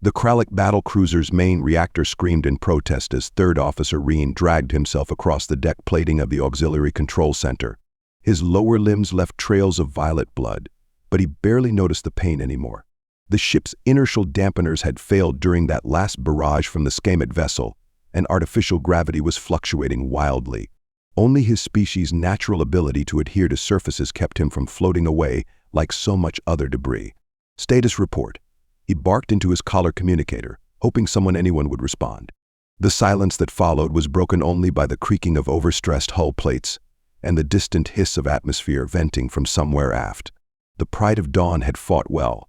The Clarke battle cruiser's main reactor screamed in protest as Third Officer Reen dragged himself across the deck plating of the auxiliary control center. His lower limbs left trails of violet blood, but he barely noticed the pain anymore. The ship's inertial dampeners had failed during that last barrage from the Scamet vessel, and artificial gravity was fluctuating wildly. Only his species' natural ability to adhere to surfaces kept him from floating away like so much other debris. Status report. He barked into his collar communicator, hoping anyone would respond. The silence that followed was broken only by the creaking of overstressed hull plates and the distant hiss of atmosphere venting from somewhere aft. The Pride of Dawn had fought well.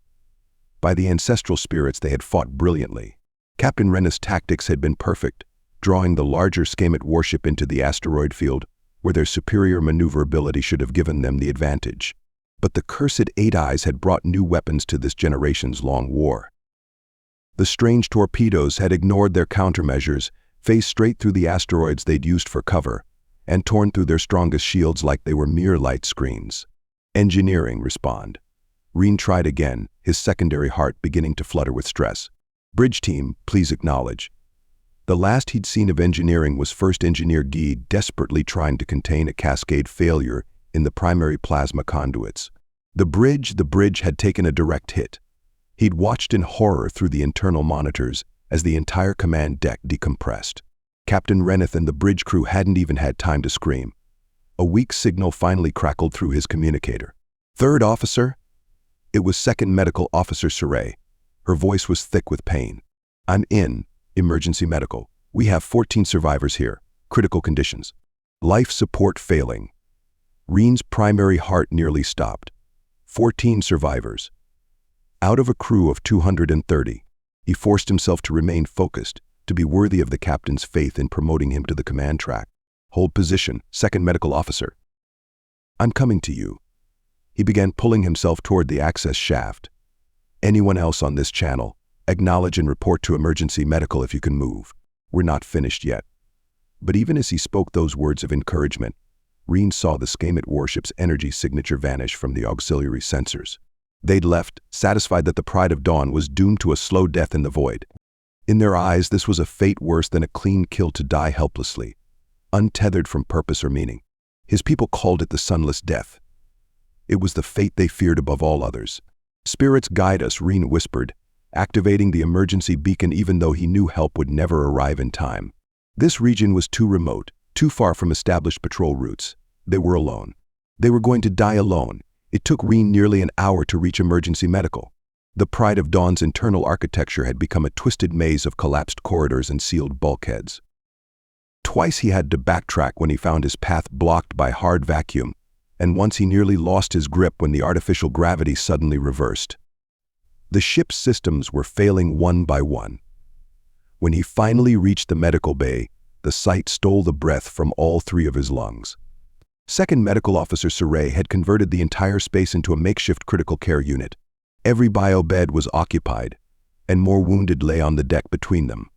By the ancestral spirits, they had fought brilliantly. Captain Renna's tactics had been perfect, drawing the larger Scamet warship into the asteroid field, where their superior maneuverability should have given them the advantage. But the cursed Eight Eyes had brought new weapons to this generation's long war. The strange torpedoes had ignored their countermeasures, phased straight through the asteroids they'd used for cover, and torn through their strongest shields like they were mere light screens. Engineering, respond. Reen tried again, his secondary heart beginning to flutter with stress. Bridge team, please acknowledge. The last he'd seen of engineering was First Engineer Guy desperately trying to contain a cascade failure in the primary plasma conduits. The bridge had taken a direct hit. He'd watched in horror through the internal monitors as the entire command deck decompressed. Captain Reneth and the bridge crew hadn't even had time to scream. A weak signal finally crackled through his communicator. Third Officer? It was Second Medical Officer Saray. Her voice was thick with pain. I'm in. Emergency medical. We have 14 survivors here. Critical conditions. Life support failing. Reen's primary heart nearly stopped. 14 survivors. Out of a crew of 230, he forced himself to remain focused, to be worthy of the captain's faith in promoting him to the command track. Hold position, Second Medical Officer. I'm coming to you. He began pulling himself toward the access shaft. Anyone else on this channel, acknowledge and report to emergency medical if you can move. We're not finished yet. But even as he spoke those words of encouragement, Reen saw the Scamet warship's energy signature vanish from the auxiliary sensors. They'd left, satisfied that the Pride of Dawn was doomed to a slow death in the void. In their eyes, this was a fate worse than a clean kill to die helplessly, untethered from purpose or meaning. His people called it the sunless death. It was the fate they feared above all others. Spirits guide us, Reen whispered, activating the emergency beacon even though he knew help would never arrive in time. This region was too remote, too far from established patrol routes. They were alone. They were going to die alone. It took Reen nearly an hour to reach emergency medical. The Pride of Dawn's internal architecture had become a twisted maze of collapsed corridors and sealed bulkheads. Twice he had to backtrack when he found his path blocked by hard vacuum, and once he nearly lost his grip when the artificial gravity suddenly reversed. The ship's systems were failing one by one. When he finally reached the medical bay, the sight stole the breath from all three of his lungs. Second Medical Officer Saray had converted the entire space into a makeshift critical care unit. Every bio bed was occupied, and more wounded lay on the deck between them.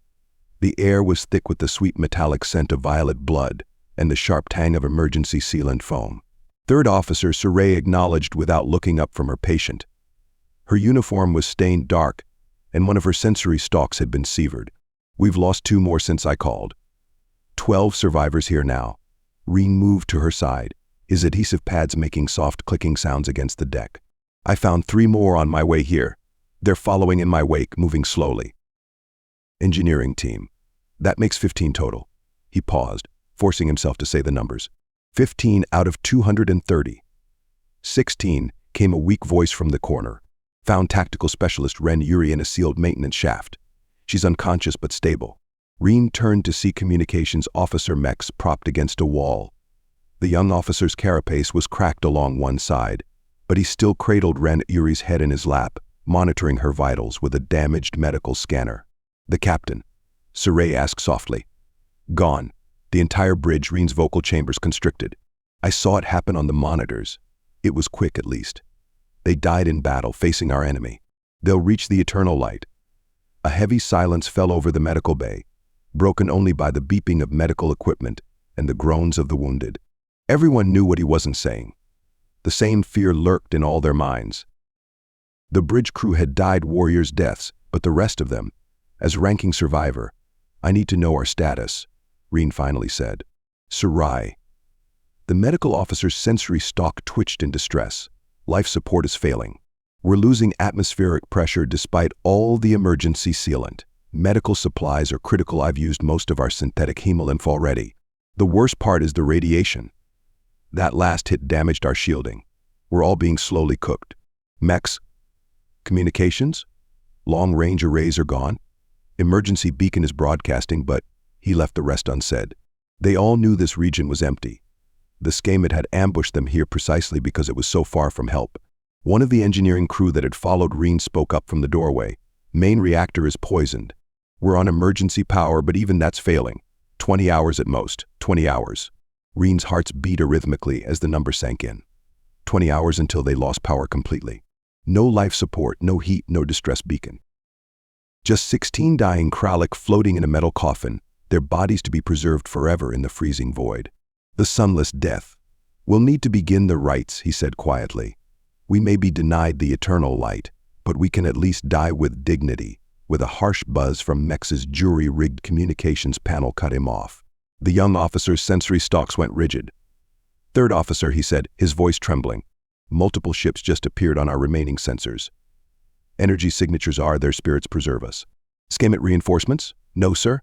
The air was thick with the sweet metallic scent of violet blood and the sharp tang of emergency sealant foam. Third Officer Saray acknowledged without looking up from her patient. Her uniform was stained dark, and one of her sensory stalks had been severed. We've lost 2 more since I called. 12 survivors here now. Reen moved to her side, his adhesive pads making soft clicking sounds against the deck. I found 3 more on my way here. They're following in my wake, moving slowly. Engineering team. That makes 15 total. He paused, forcing himself to say the numbers. 15 out of 230. 16, came a weak voice from the corner. Found tactical specialist Ren Yuri in a sealed maintenance shaft. She's unconscious but stable. Reen turned to see communications officer Mex propped against a wall. The young officer's carapace was cracked along one side, but he still cradled Ren Yuri's head in his lap, monitoring her vitals with a damaged medical scanner. The captain, Saray asked softly. Gone. The entire bridge, Reen's vocal chambers constricted. I saw it happen on the monitors. It was quick at least. They died in battle facing our enemy. They'll reach the eternal light. A heavy silence fell over the medical bay, broken only by the beeping of medical equipment and the groans of the wounded. Everyone knew what he wasn't saying. The same fear lurked in all their minds. The bridge crew had died warriors' deaths, But the rest of them, as ranking survivor, I need to know our status, Reen finally said. Sarai. The medical officer's sensory stalk twitched in distress. Life support is failing. We're losing atmospheric pressure despite all the emergency sealant. Medical supplies are critical. I've used most of our synthetic hemolymph already. The worst part is the radiation. That last hit damaged our shielding. We're all being slowly cooked. Mechs? Communications? Long-range arrays are gone? Emergency beacon is broadcasting, but he left the rest unsaid. They all knew this region was empty. The Skamet had ambushed them here precisely because it was so far from help. One of the engineering crew that had followed Reen spoke up from the doorway. Main reactor is poisoned. We're on emergency power, but even that's failing. 20 hours at most. 20 hours. Reen's heart beat arrhythmically as the number sank in. 20 hours until they lost power completely. No life support, no heat, no distress beacon. Just 16 dying Clarke floating in a metal coffin, their bodies to be preserved forever in the freezing void. The sunless death. We'll need to begin the rites, he said quietly. We may be denied the eternal light, but we can at least die with dignity. With a harsh buzz from Mex's jury-rigged communications panel cut him off. The young officer's sensory stalks went rigid. Third officer, he said, his voice trembling. Multiple ships just appeared on our remaining sensors. Energy signatures are their spirits preserve us. Skamet reinforcements? No, sir.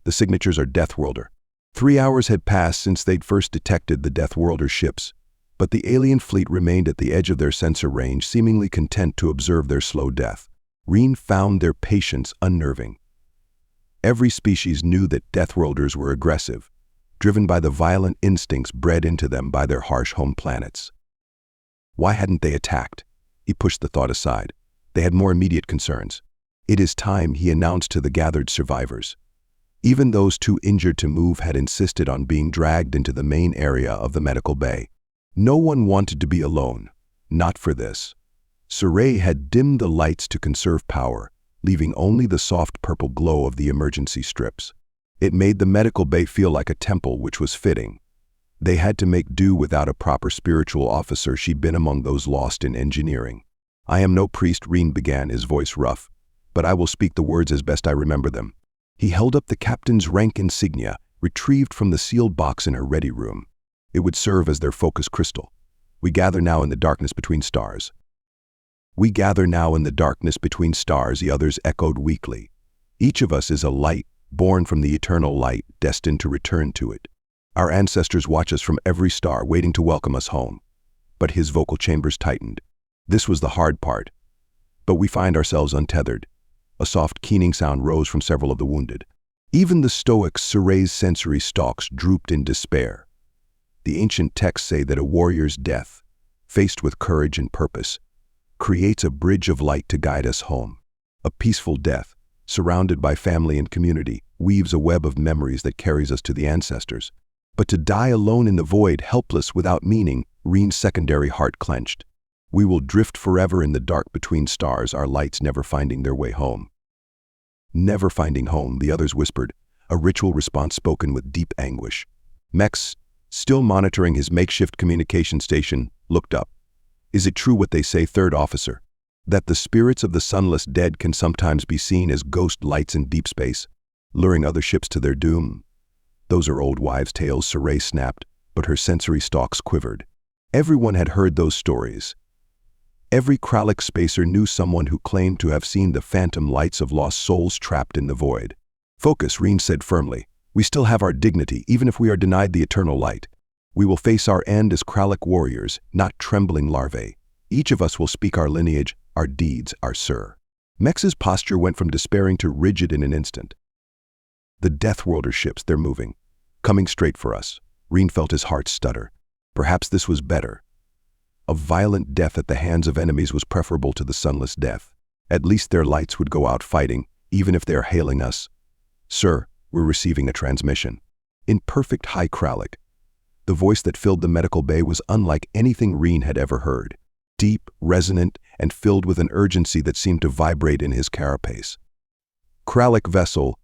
The signatures are Deathworlder. 3 hours had passed since they'd first detected the Deathworlder ships, but the alien fleet remained at the edge of their sensor range, seemingly content to observe their slow death. Reen found their patience unnerving. Every species knew that Deathworlders were aggressive, driven by the violent instincts bred into them by their harsh home planets. Why hadn't they attacked? He pushed the thought aside. They had more immediate concerns. It is time, he announced to the gathered survivors. Even those too injured to move had insisted on being dragged into the main area of the medical bay. No one wanted to be alone. Not for this. Sarai had dimmed the lights to conserve power, leaving only the soft purple glow of the emergency strips. It made the medical bay feel like a temple, which was fitting. They had to make do without a proper spiritual officer. She'd been among those lost in engineering. I am no priest, Reen began, his voice rough, but I will speak the words as best I remember them. He held up the captain's rank insignia, retrieved from the sealed box in her ready room. It would serve as their focus crystal. We gather now in the darkness between stars. We gather now in the darkness between stars, the others echoed weakly. Each of us is a light, born from the eternal light, destined to return to it. Our ancestors watch us from every star, waiting to welcome us home. But his vocal chambers tightened. This was the hard part. But we find ourselves untethered. A soft, keening sound rose from several of the wounded. Even the stoic Sarai's sensory stalks drooped in despair. The ancient texts say that a warrior's death, faced with courage and purpose, creates a bridge of light to guide us home. A peaceful death, surrounded by family and community, weaves a web of memories that carries us to the ancestors. But to die alone in the void, helpless without meaning, Reen's secondary heart clenched. We will drift forever in the dark between stars, our lights never finding their way home. Never finding home, the others whispered, a ritual response spoken with deep anguish. Mex, still monitoring his makeshift communication station, looked up. Is it true what they say, third officer? That the spirits of the sunless dead can sometimes be seen as ghost lights in deep space, luring other ships to their doom? Those are old wives' tales, Sarai snapped, but her sensory stalks quivered. Everyone had heard those stories. Every Clarke spacer knew someone who claimed to have seen the phantom lights of lost souls trapped in the void. Focus, Reen said firmly. We still have our dignity, even if we are denied the eternal light. We will face our end as Clarke warriors, not trembling larvae. Each of us will speak our lineage, our deeds, our sir. Mex's posture went from despairing to rigid in an instant. The Deathworlder ships, they're moving. Coming straight for us. Reen felt his heart stutter. Perhaps this was better. A violent death at the hands of enemies was preferable to the sunless death. At least their lights would go out fighting, even if they are hailing us. Sir, we're receiving a transmission. In perfect high Clarke. The voice that filled the medical bay was unlike anything Reen had ever heard. Deep, resonant, and filled with an urgency that seemed to vibrate in his carapace. Clarke vessel,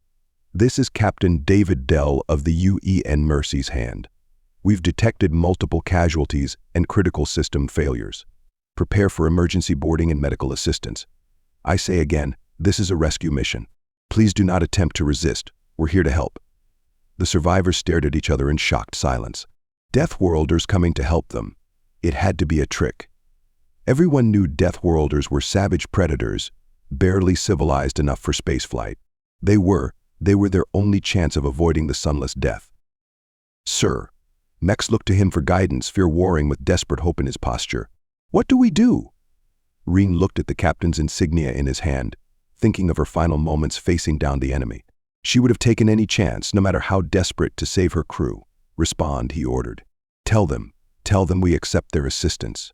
this is Captain David Dell of the UEN Mercy's hand. We've detected multiple casualties and critical system failures. Prepare for emergency boarding and medical assistance. I say again, This is a rescue mission. Please do not attempt to resist. We're here to help." The survivors stared at each other in shocked silence. Deathworlders coming to help them. It had to be a trick. Everyone knew Deathworlders were savage predators, barely civilized enough for spaceflight. They were their only chance of avoiding the sunless death. "Sir." Mex looked to him for guidance, fear warring with desperate hope in his posture. "What do we do?" Reen looked at the captain's insignia in his hand, thinking of her final moments facing down the enemy. She would have taken any chance, no matter how desperate, to save her crew. "Respond," he ordered. Tell them we accept their assistance."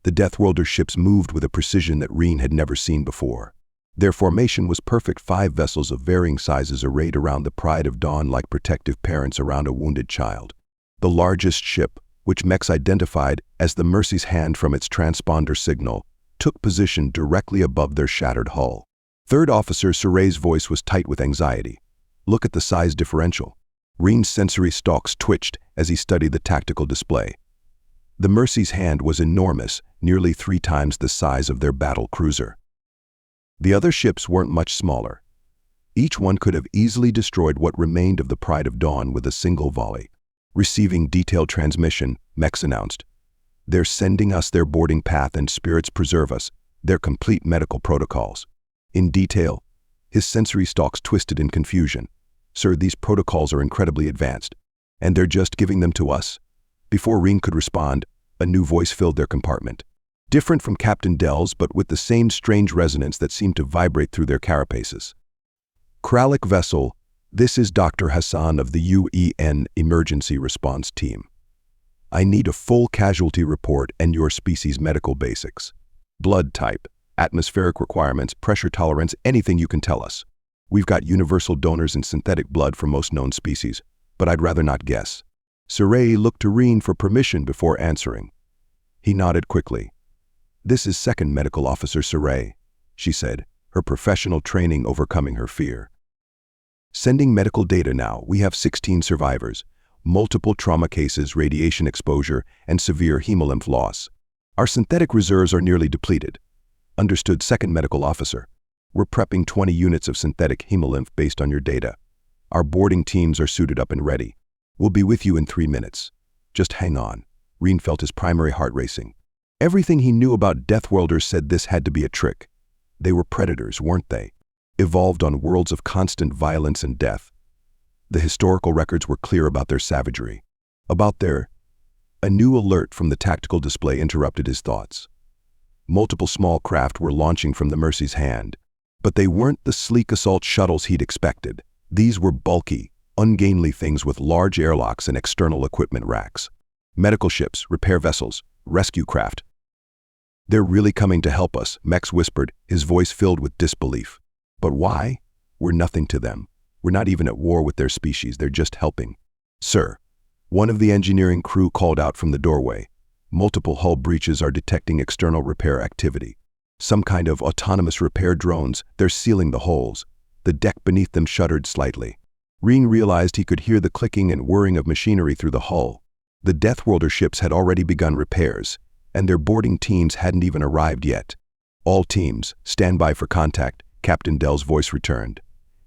The Deathworlder ships moved with a precision that Reen had never seen before. Their formation was perfect, 5 vessels of varying sizes arrayed around the Pride of Dawn like protective parents around a wounded child. The largest ship, which Mex identified as the Mercy's Hand from its transponder signal, took position directly above their shattered hull. Third Officer Suray's voice was tight with anxiety. "Look at the size differential." Reen's sensory stalks twitched as he studied the tactical display. The Mercy's Hand was enormous, nearly 3 times the size of their battle cruiser. The other ships weren't much smaller. Each one could have easily destroyed what remained of the Pride of Dawn with a single volley. Receiving detailed transmission, Mex announced, "They're sending us their boarding path and spirits preserve us, their complete medical protocols." In detail, his sensory stalks twisted in confusion. "Sir, these protocols are incredibly advanced, and they're just giving them to us?" Before Reen could respond, a new voice filled their compartment. Different from Captain Dell's, but with the same strange resonance that seemed to vibrate through their carapaces. "Clarke vessel, this is Dr. Hassan of the UN Emergency Response Team. I need a full casualty report and your species' medical basics. Blood type, atmospheric requirements, pressure tolerance, anything you can tell us. We've got universal donors and synthetic blood for most known species, but I'd rather not guess." Suray looked to Reen for permission before answering. He nodded quickly. "This is Second Medical Officer Suray," she said, her professional training overcoming her fear. "Sending medical data now. We have 16 survivors, multiple trauma cases, radiation exposure, and severe hemolymph loss. Our synthetic reserves are nearly depleted." "Understood, Second Medical Officer. We're prepping 20 units of synthetic hemolymph based on your data. Our boarding teams are suited up and ready. We'll be with you in 3 minutes. Just hang on." Reen felt his primary heart racing. Everything he knew about Deathworlders said this had to be a trick. They were predators, weren't they? Evolved on worlds of constant violence and death. The historical records were clear about their savagery. A new alert from the tactical display interrupted his thoughts. Multiple small craft were launching from the Mercy's Hand, but they weren't the sleek assault shuttles he'd expected. These were bulky, ungainly things with large airlocks and external equipment racks. Medical ships, repair vessels, rescue craft. "They're really coming to help us," Mex whispered, his voice filled with disbelief. "But why? We're nothing to them. We're not even at war with their species, they're just helping." "Sir," one of the engineering crew called out from the doorway, "multiple hull breaches are detecting external repair activity. Some kind of autonomous repair drones, they're sealing the holes." The deck beneath them shuddered slightly. Reen realized he could hear the clicking and whirring of machinery through the hull. The Deathworlder ships had already begun repairs, and their boarding teams hadn't even arrived yet. "All teams, stand by for contact," Captain Dell's voice returned.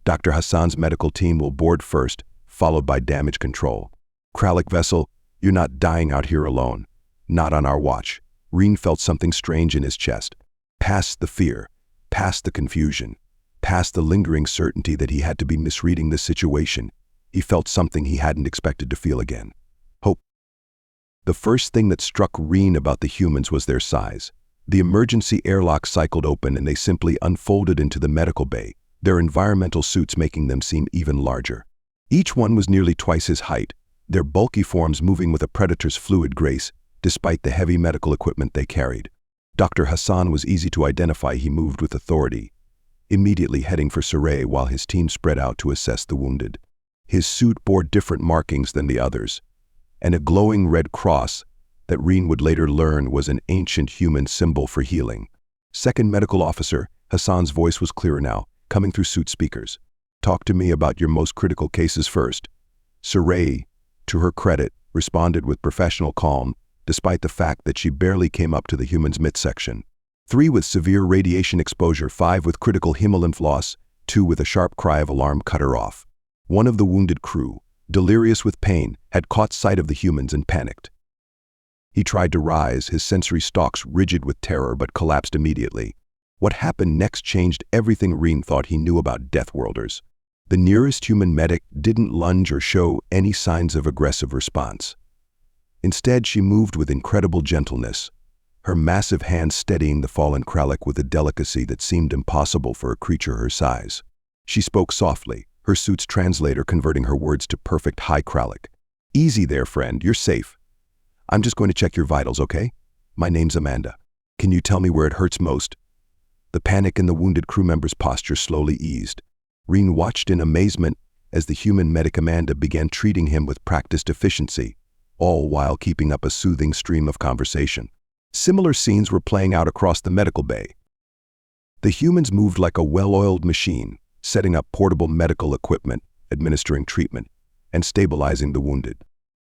"Dr. Hassan's medical team will board first, followed by damage control. Clarke vessel, you're not dying out here alone. Not on our watch." Reen felt something strange in his chest. Past the fear, past the confusion, past the lingering certainty that he had to be misreading the situation, he felt something he hadn't expected to feel again. Hope. The first thing that struck Reen about the humans was their size. The emergency airlock cycled open and they simply unfolded into the medical bay, their environmental suits making them seem even larger. Each one was nearly twice his height, their bulky forms moving with a predator's fluid grace, despite the heavy medical equipment they carried. Dr. Hassan was easy to identify. He moved with authority, immediately heading for Suray while his team spread out to assess the wounded. His suit bore different markings than the others, and a glowing red cross that Reen would later learn was an ancient human symbol for healing. Second Medical Officer, Hassan's voice was clearer now, coming through suit speakers. "Talk to me about your most critical cases first." Suray, to her credit, responded with professional calm, despite the fact that she barely came up to the human's midsection. 3 with severe radiation exposure, 5 with critical hemolymph loss, 2 with a sharp cry of alarm cut her off. One of the wounded crew, delirious with pain, had caught sight of the humans and panicked. He tried to rise, his sensory stalks rigid with terror, but collapsed immediately. What happened next changed everything Reen thought he knew about Deathworlders. The nearest human medic didn't lunge or show any signs of aggressive response. Instead, she moved with incredible gentleness, her massive hands steadying the fallen Clarke with a delicacy that seemed impossible for a creature her size. She spoke softly, her suit's translator converting her words to perfect high Clarke. "Easy there, friend, you're safe. I'm just going to check your vitals, okay? My name's Amanda. Can you tell me where it hurts most?" The panic in the wounded crew member's posture slowly eased. Reen watched in amazement as the human medic Amanda began treating him with practiced efficiency, all while keeping up a soothing stream of conversation. Similar scenes were playing out across the medical bay. The humans moved like a well-oiled machine, setting up portable medical equipment, administering treatment, and stabilizing the wounded.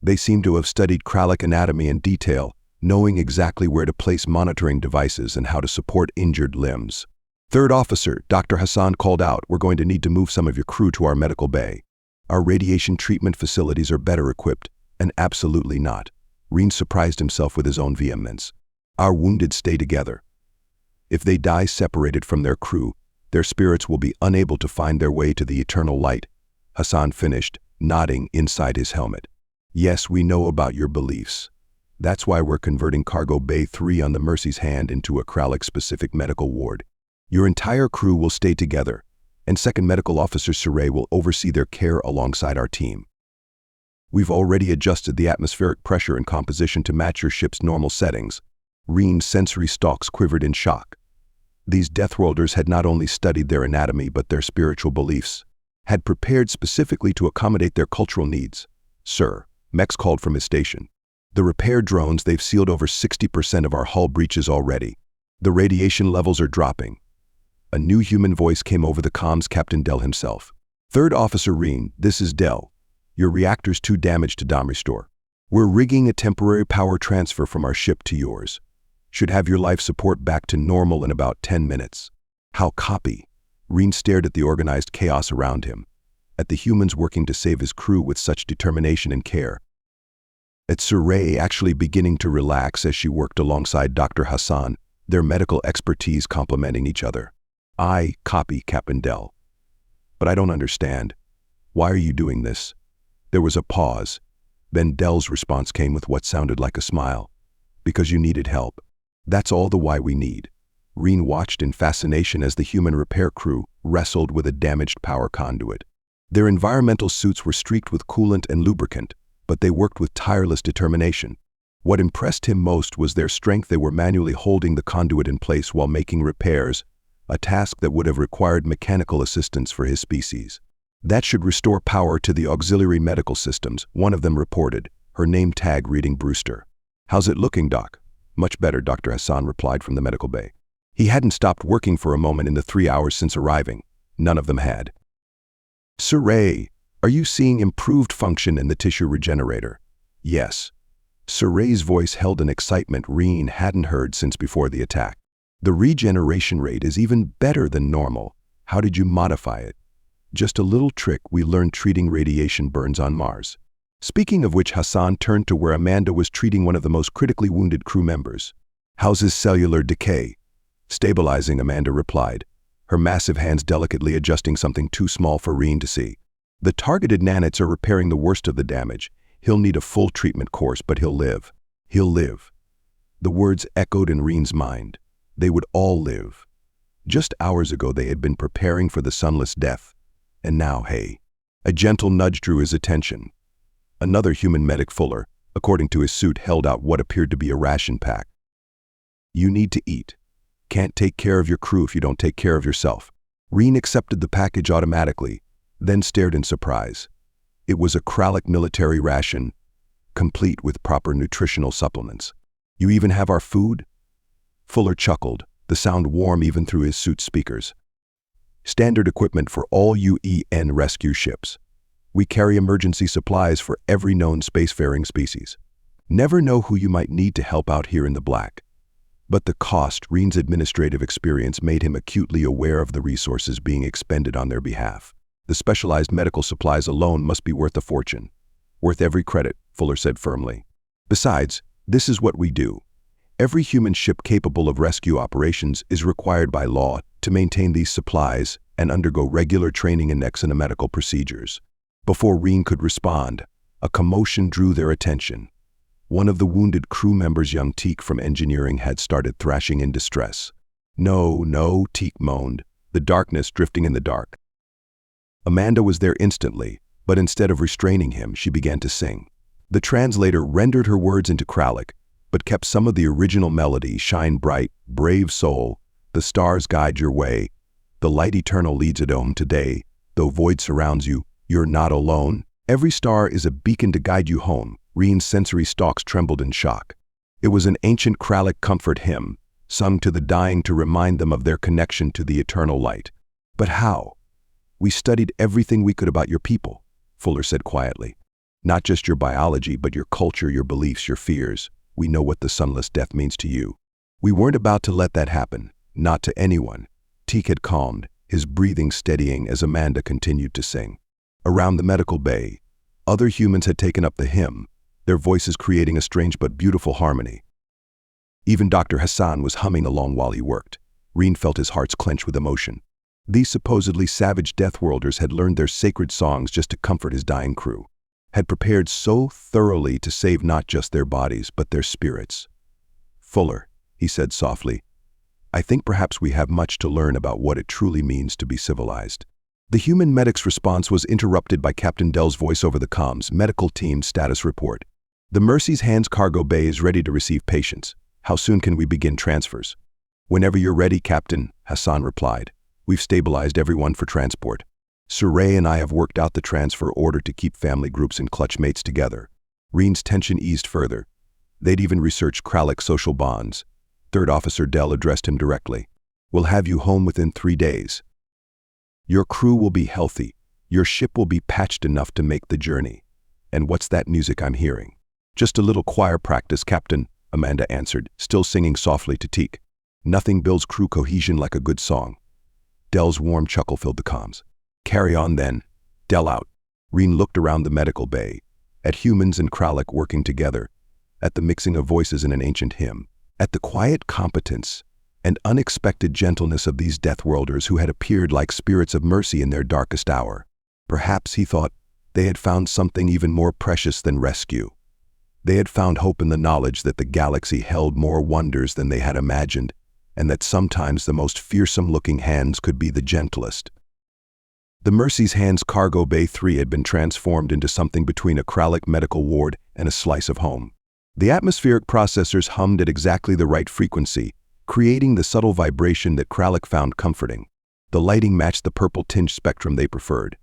They seemed to have studied Clarke anatomy in detail, knowing exactly where to place monitoring devices and how to support injured limbs. "Third officer," Dr. Hassan called out, "we're going to need to move some of your crew to our medical bay. Our radiation treatment facilities are better equipped." And absolutely not. Reen surprised himself with his own vehemence. "Our wounded stay together. If they die separated from their crew, their spirits will be unable to find their way to the eternal light," Hassan finished, nodding inside his helmet. "Yes, we know about your beliefs. That's why we're converting Cargo Bay 3 on the Mercy's Hand into a Clarke-specific medical ward. Your entire crew will stay together, and Second Medical Officer Surrey will oversee their care alongside our team. We've already adjusted the atmospheric pressure and composition to match your ship's normal settings." Reen's sensory stalks quivered in shock. These Deathworlders had not only studied their anatomy but their spiritual beliefs, had prepared specifically to accommodate their cultural needs. "Sir," Mex called from his station. "The repair drones, they've sealed over 60% of our hull breaches already. The radiation levels are dropping." A new human voice came over the comms, Captain Dell himself. "Third Officer Reen, this is Dell. Your reactor's too damaged to dom restore. We're rigging a temporary power transfer from our ship to yours. Should have your life support back to normal in about 10 minutes. "How copy?" Reen stared at the organized chaos around him, at the humans working to save his crew with such determination and care. At Surrey actually beginning to relax as she worked alongside Dr. Hassan, their medical expertise complementing each other. "I copy, Captain Dell. But I don't understand. Why are you doing this?" There was a pause. Then Dell's response came with what sounded like a smile. "Because you needed help. That's all the why we need." Reen watched in fascination as the human repair crew wrestled with a damaged power conduit. Their environmental suits were streaked with coolant and lubricant, but they worked with tireless determination. What impressed him most was their strength. They were manually holding the conduit in place while making repairs, a task that would have required mechanical assistance for his species. "That should restore power to the auxiliary medical systems," one of them reported, her name tag reading Brewster. "How's it looking, Doc?" "Much better," Dr. Hassan replied from the medical bay. He hadn't stopped working for a moment in the 3 hours since arriving. None of them had. "Surrey, are you seeing improved function in the tissue regenerator?" "Yes." Surrey's voice held an excitement Reen hadn't heard since before the attack. "The regeneration rate is even better than normal. How did you modify it?" "Just a little trick we learned treating radiation burns on Mars." Speaking of which, Hassan turned to where Amanda was treating one of the most critically wounded crew members. "How's his cellular decay?" "Stabilizing," Amanda replied, her massive hands delicately adjusting something too small for Reen to see. "The targeted nanites are repairing the worst of the damage. He'll need a full treatment course, but he'll live. He'll live." The words echoed in Reen's mind. They would all live. Just hours ago they had been preparing for the sunless death. And now, hey. A gentle nudge drew his attention. Another human medic, Fuller, according to his suit, held out what appeared to be a ration pack. "You need to eat. Can't take care of your crew if you don't take care of yourself." Reen accepted the package automatically, then stared in surprise. It was a Clarke military ration, complete with proper nutritional supplements. "You even have our food?" Fuller chuckled, the sound warm even through his suit's speakers. "Standard equipment for all UN rescue ships. We carry emergency supplies for every known spacefaring species. Never know who you might need to help out here in the black." But the cost, Reen's administrative experience made him acutely aware of the resources being expended on their behalf. The specialized medical supplies alone must be worth a fortune. Worth every credit, Fuller said firmly. Besides, this is what we do. Every human ship capable of rescue operations is required by law to maintain these supplies and undergo regular training in medical procedures. Before Reen could respond, a commotion drew their attention. One of the wounded crew members, young Teak from engineering, had started thrashing in distress. No, no, Teak moaned, the darkness drifting in the dark. Amanda was there instantly, but instead of restraining him, she began to sing. The translator rendered her words into Clarke, but kept some of the original melody: shine bright, brave soul, the stars guide your way, the light eternal leads it home today, though void surrounds you, you're not alone. Every star is a beacon to guide you home. Reen's sensory stalks trembled in shock. It was an ancient Kralic comfort hymn, sung to the dying to remind them of their connection to the eternal light. But how? We studied everything we could about your people, Fuller said quietly. Not just your biology, but your culture, your beliefs, your fears. We know what the sunless death means to you. We weren't about to let that happen, not to anyone. Teak had calmed, his breathing steadying as Amanda continued to sing. Around the medical bay, other humans had taken up the hymn, their voices creating a strange but beautiful harmony. Even Dr. Hassan was humming along while he worked. Reen felt his heart clench with emotion. These supposedly savage Deathworlders had learned their sacred songs just to comfort his dying crew, had prepared so thoroughly to save not just their bodies, but their spirits. Fuller, he said softly, I think perhaps we have much to learn about what it truly means to be civilized. The human medic's response was interrupted by Captain Dell's voice over the comms. Medical team status report. The Mercy's Hands cargo bay is ready to receive patients. How soon can we begin transfers? Whenever you're ready, Captain, Hassan replied. We've stabilized everyone for transport. Saray and I have worked out the transfer order to keep family groups and clutch mates together. Reen's tension eased further. They'd even researched Kralik's social bonds. Third Officer Dell addressed him directly. We'll have you home within 3 days. Your crew will be healthy. Your ship will be patched enough to make the journey. And what's that music I'm hearing? Just a little choir practice, Captain, Amanda answered, still singing softly to Teak. Nothing builds crew cohesion like a good song. Dell's warm chuckle filled the comms. Carry on then. Dell out. Reen looked around the medical bay, at humans and Kralik working together, at the mixing of voices in an ancient hymn, at the quiet competence and unexpected gentleness of these Deathworlders who had appeared like spirits of mercy in their darkest hour. Perhaps, he thought, they had found something even more precious than rescue. They had found hope in the knowledge that the galaxy held more wonders than they had imagined, and that sometimes the most fearsome-looking hands could be the gentlest. The Mercy's Hands Cargo Bay 3 had been transformed into something between a Kralik medical ward and a slice of home. The atmospheric processors hummed at exactly the right frequency, creating the subtle vibration that Kralik found comforting. The lighting matched the purple-tinged spectrum they preferred.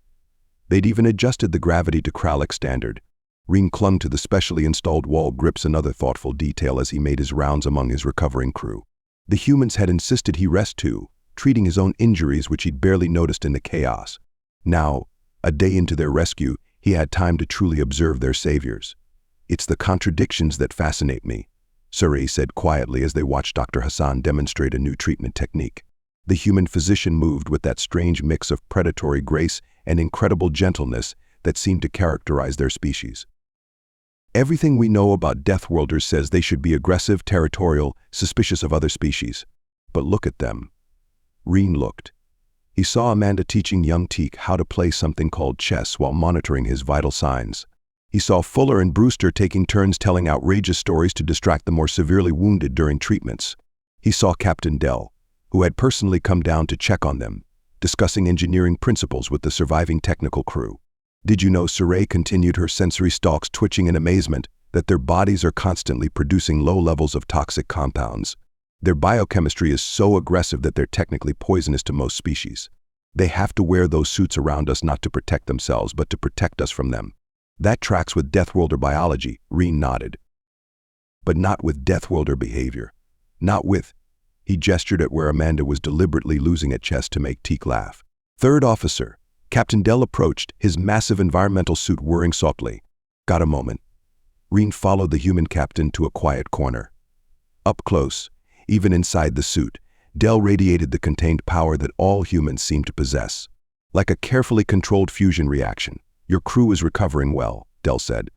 They'd even adjusted the gravity to Kralik standard. Reen clung to the specially installed wall grips, another thoughtful detail as he made his rounds among his recovering crew. The humans had insisted he rest too, treating his own injuries which he'd barely noticed in the chaos. Now, a day into their rescue, he had time to truly observe their saviors. It's the contradictions that fascinate me, Saray said quietly as they watched Dr. Hassan demonstrate a new treatment technique. The human physician moved with that strange mix of predatory grace and incredible gentleness that seemed to characterize their species. Everything we know about Deathworlders says they should be aggressive, territorial, suspicious of other species. But look at them. Reen looked. He saw Amanda teaching young Teak how to play something called chess while monitoring his vital signs. He saw Fuller and Brewster taking turns telling outrageous stories to distract the more severely wounded during treatments. He saw Captain Dell, who had personally come down to check on them, discussing engineering principles with the surviving technical crew. Did you know, Saray continued, her sensory stalks twitching in amazement, that their bodies are constantly producing low levels of toxic compounds. Their biochemistry is so aggressive that they're technically poisonous to most species. They have to wear those suits around us not to protect themselves, but to protect us from them. That tracks with Deathworlder biology, Reen nodded. But not with Deathworlder behavior. Not with. He gestured at where Amanda was deliberately losing at chess to make Teak laugh. Third Officer, Captain Dell approached, his massive environmental suit whirring softly. Got a moment. Reen followed the human captain to a quiet corner. Up close, Even inside the suit, Del radiated the contained power that all humans seem to possess. Like a carefully controlled fusion reaction. Your crew is recovering well, Del said.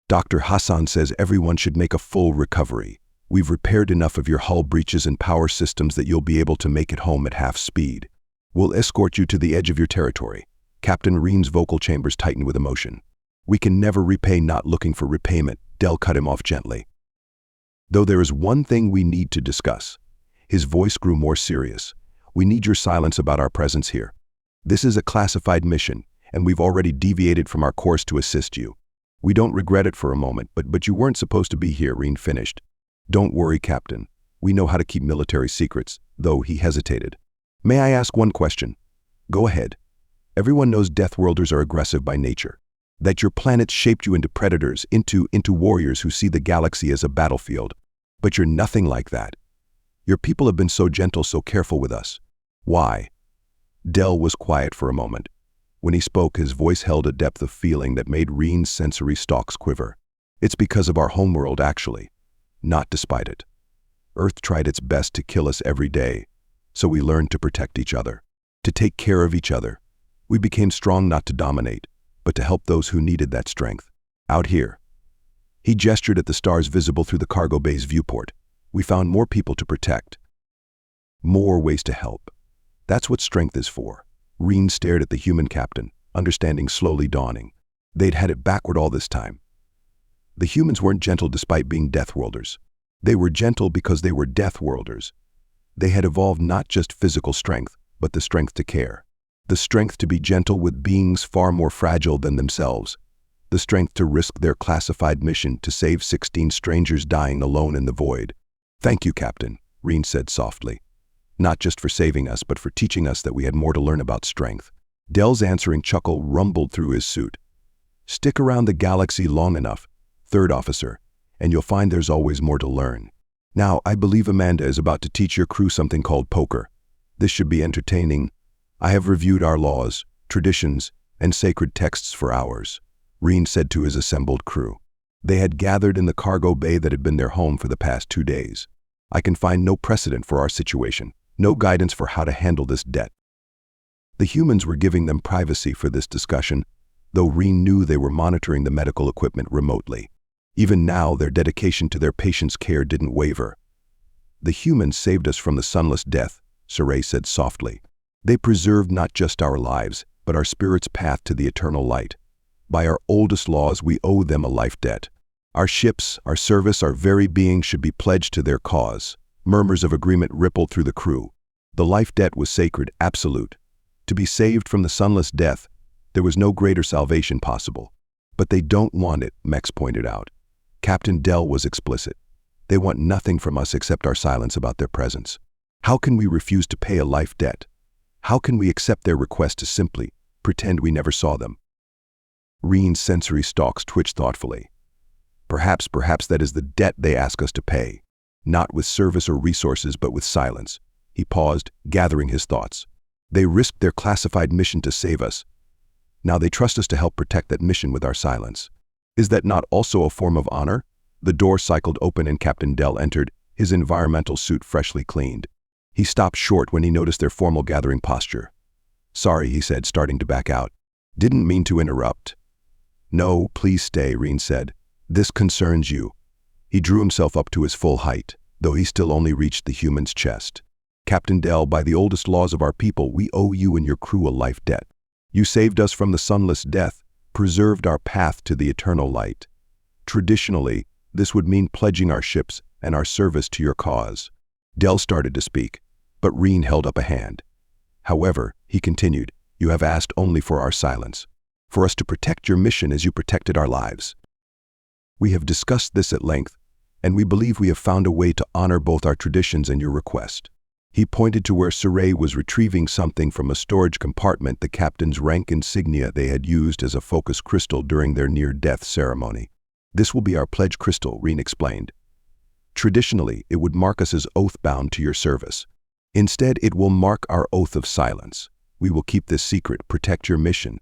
Dr. Hassan says everyone should make a full recovery. We've repaired enough of your hull breaches and power systems that you'll be able to make it home at half speed. We'll escort you to the edge of your territory. Captain Reen's vocal chambers tightened with emotion. We can never repay not looking for repayment, Del cut him off gently. Though there is one thing we need to discuss. His voice grew more serious. We need your silence about our presence here. This is a classified mission, and we've already deviated from our course to assist you. We don't regret it for a moment, but you weren't supposed to be here, Reen finished. Don't worry, Captain. We know how to keep military secrets, though he hesitated. May I ask one question? Go ahead. Everyone knows Deathworlders are aggressive by nature. That your planet shaped you into predators, into warriors who see the galaxy as a battlefield. But you're nothing like that. Your people have been so gentle, so careful with us. Why? Del was quiet for a moment. When he spoke, his voice held a depth of feeling that made Reen's sensory stalks quiver. It's because of our homeworld, actually. Not despite it. Earth tried its best to kill us every day, so we learned to protect each other, to take care of each other. We became strong not to dominate, but to help those who needed that strength. Out here. He gestured at the stars visible through the cargo bay's viewport. We found more people to protect. More ways to help. That's what strength is for. Reen stared at the human captain, understanding slowly dawning. They'd had it backward all this time. The humans weren't gentle despite being Deathworlders. They were gentle because they were Deathworlders. They had evolved not just physical strength, but the strength to care. The strength to be gentle with beings far more fragile than themselves. The strength to risk their classified mission to save 16 strangers dying alone in the void. Thank you, Captain, Reen said softly. Not just for saving us, but for teaching us that we had more to learn about strength. Del's answering chuckle rumbled through his suit. Stick around the galaxy long enough, third officer, and you'll find there's always more to learn. Now, I believe Amanda is about to teach your crew something called poker. This should be entertaining. I have reviewed our laws, traditions, and sacred texts for hours, Reen said to his assembled crew. They had gathered in the cargo bay that had been their home for the past 2 days. I can find no precedent for our situation, no guidance for how to handle this debt. The humans were giving them privacy for this discussion, though Reen knew they were monitoring the medical equipment remotely. Even now, their dedication to their patients' care didn't waver. The humans saved us from the sunless death, Saray said softly. They preserved not just our lives, but our spirit's path to the eternal light. By our oldest laws, we owe them a life debt. Our ships, our service, our very being should be pledged to their cause. Murmurs of agreement rippled through the crew. The life debt was sacred, absolute. To be saved from the sunless death, there was no greater salvation possible. But they don't want it, Mex pointed out. Captain Del was explicit. They want nothing from us except our silence about their presence. How can we refuse to pay a life debt? How can we accept their request to simply pretend we never saw them? Reen's sensory stalks twitched thoughtfully. Perhaps that is the debt they ask us to pay. Not with service or resources, but with silence. He paused, gathering his thoughts. They risked their classified mission to save us. Now they trust us to help protect that mission with our silence. Is that not also a form of honor? The door cycled open and Captain Del entered, his environmental suit freshly cleaned. He stopped short when he noticed their formal gathering posture. Sorry, he said, starting to back out. Didn't mean to interrupt. No, please stay, Reen said. This concerns you. He drew himself up to his full height, though he still only reached the human's chest. Captain Del, by the oldest laws of our people, we owe you and your crew a life debt. You saved us from the sunless death, preserved our path to the eternal light. Traditionally, this would mean pledging our ships and our service to your cause. Del started to speak, but Reen held up a hand. However, he continued, you have asked only for our silence, for us to protect your mission as you protected our lives. We have discussed this at length, and we believe we have found a way to honor both our traditions and your request. He pointed to where Saray was retrieving something from a storage compartment, the captain's rank insignia they had used as a focus crystal during their near-death ceremony. This will be our pledge crystal, Reen explained. Traditionally, it would mark us as oath-bound to your service. Instead, it will mark our oath of silence. We will keep this secret, protect your mission.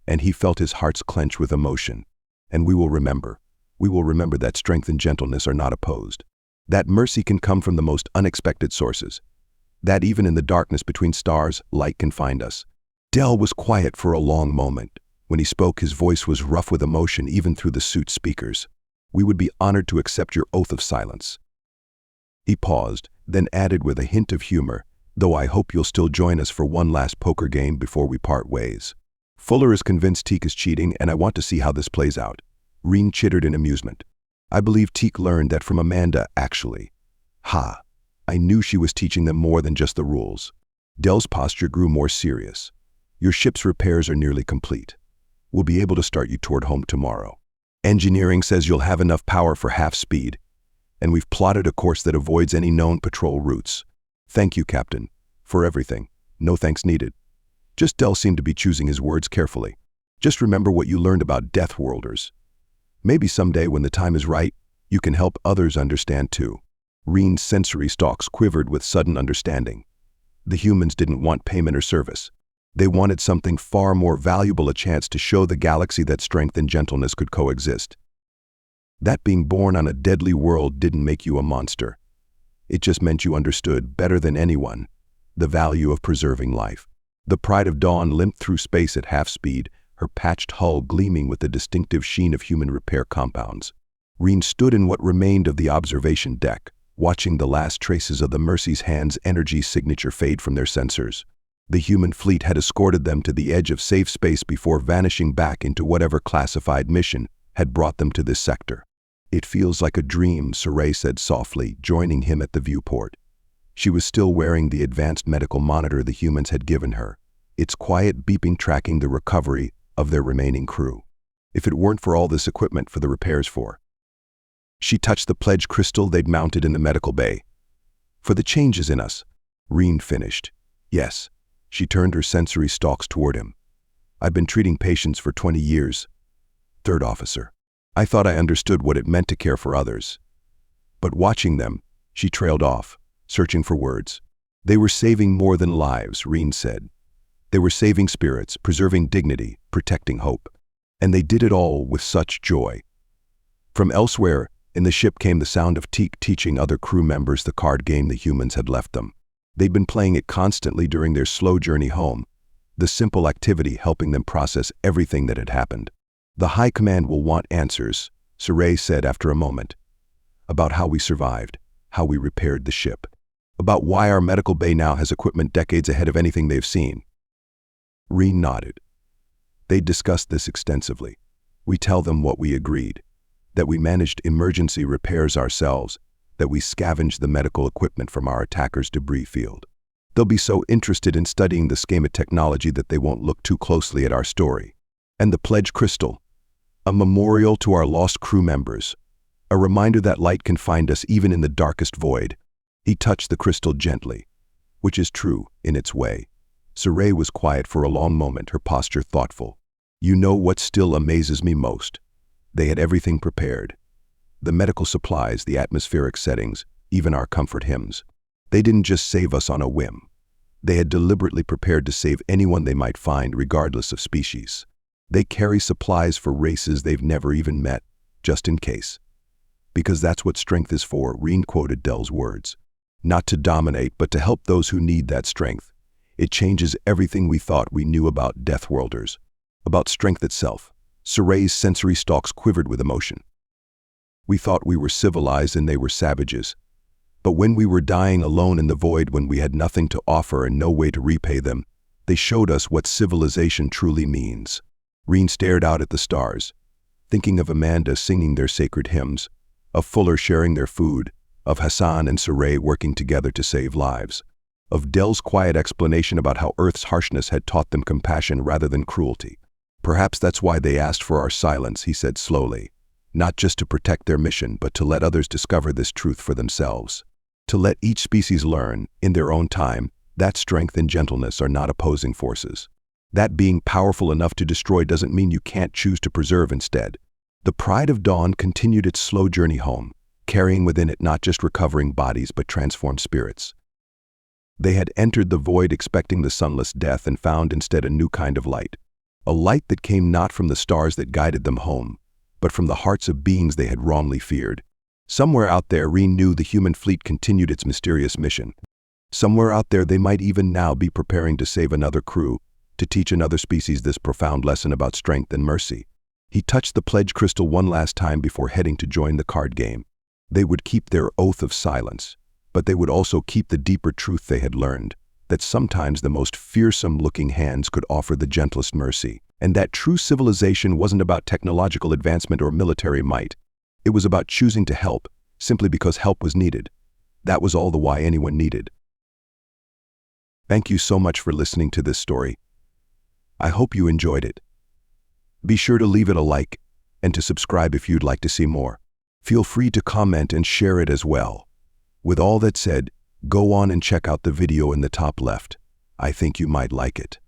And he felt his hearts clench with emotion. And we will remember that strength and gentleness are not opposed. That mercy can come from the most unexpected sources. That even in the darkness between stars, light can find us. Del was quiet for a long moment. When he spoke, his voice was rough with emotion even through the suit's speakers. We would be honored to accept your oath of silence. He paused, then added with a hint of humor, though I hope you'll still join us for one last poker game before we part ways. Fuller is convinced Teak is cheating, and I want to see how this plays out. Reen chittered in amusement. I believe Teak learned that from Amanda, actually. Ha! I knew she was teaching them more than just the rules. Del's posture grew more serious. Your ship's repairs are nearly complete. We'll be able to start you toward home tomorrow. Engineering says you'll have enough power for half speed, and we've plotted a course that avoids any known patrol routes. Thank you, Captain, for everything. No thanks needed. Just Del seemed to be choosing his words carefully. Just remember what you learned about Deathworlders. Maybe someday when the time is right, you can help others understand too. Reen's sensory stalks quivered with sudden understanding. The humans didn't want payment or service. They wanted something far more valuable, a chance to show the galaxy that strength and gentleness could coexist. That being born on a deadly world didn't make you a monster. It just meant you understood, better than anyone, the value of preserving life. The Pride of Dawn limped through space at half speed, her patched hull gleaming with the distinctive sheen of human repair compounds. Reen stood in what remained of the observation deck, watching the last traces of the Mercy's hand's energy signature fade from their sensors. The human fleet had escorted them to the edge of safe space before vanishing back into whatever classified mission had brought them to this sector. It feels like a dream, Saray said softly, joining him at the viewport. She was still wearing the advanced medical monitor the humans had given her, its quiet beeping tracking the recovery of their remaining crew. If it weren't for all this equipment for the repairs for. She touched the pledge crystal they'd mounted in the medical bay. For the changes in us, Reen finished. Yes. She turned her sensory stalks toward him. I've been treating patients for 20 years. Third officer. I thought I understood what it meant to care for others. But watching them, she trailed off, searching for words. They were saving more than lives, Reen said. They were saving spirits, preserving dignity, protecting hope. And they did it all with such joy. From elsewhere, in the ship came the sound of Teak teaching other crew members the card game the humans had left them. They'd been playing it constantly during their slow journey home, the simple activity helping them process everything that had happened. The High Command will want answers, Saray said after a moment, about how we survived, how we repaired the ship, about why our medical bay now has equipment decades ahead of anything they've seen. Reen nodded. They'd discussed this extensively. We tell them what we agreed, that we managed emergency repairs ourselves, that we scavenged the medical equipment from our attackers' debris field. They'll be so interested in studying the schema technology that they won't look too closely at our story. And the pledge crystal, a memorial to our lost crew members, a reminder that light can find us even in the darkest void. He touched the crystal gently, which is true in its way. Saray was quiet for a long moment, her posture thoughtful. You know what still amazes me most? They had everything prepared. The medical supplies, the atmospheric settings, even our comfort hymns. They didn't just save us on a whim. They had deliberately prepared to save anyone they might find, regardless of species. They carry supplies for races they've never even met, just in case. Because that's what strength is for, Reen quoted Del's words. Not to dominate, but to help those who need that strength. It changes everything we thought we knew about Deathworlders, about strength itself. Saray's sensory stalks quivered with emotion. We thought we were civilized and they were savages. But when we were dying alone in the void, when we had nothing to offer and no way to repay them, they showed us what civilization truly means. Reen stared out at the stars, thinking of Amanda singing their sacred hymns, of Fuller sharing their food, of Hassan and Saray working together to save lives, of Del's quiet explanation about how Earth's harshness had taught them compassion rather than cruelty. Perhaps that's why they asked for our silence, he said slowly. Not just to protect their mission, but to let others discover this truth for themselves. To let each species learn, in their own time, that strength and gentleness are not opposing forces. That being powerful enough to destroy doesn't mean you can't choose to preserve instead. The Pride of Dawn continued its slow journey home, carrying within it not just recovering bodies but transformed spirits. They had entered the void expecting the sunless death and found instead a new kind of light. A light that came not from the stars that guided them home, but from the hearts of beings they had wrongly feared. Somewhere out there, Reen knew the human fleet continued its mysterious mission. Somewhere out there, they might even now be preparing to save another crew, to teach another species this profound lesson about strength and mercy. He touched the pledge crystal one last time before heading to join the card game. They would keep their oath of silence, but they would also keep the deeper truth they had learned, that sometimes the most fearsome-looking hands could offer the gentlest mercy, and that true civilization wasn't about technological advancement or military might. It was about choosing to help, simply because help was needed. That was all the why anyone needed. Thank you so much for listening to this story. I hope you enjoyed it. Be sure to leave it a like and to subscribe if you'd like to see more. Feel free to comment and share it as well. With all that said, go on and check out the video in the top left. I think you might like it.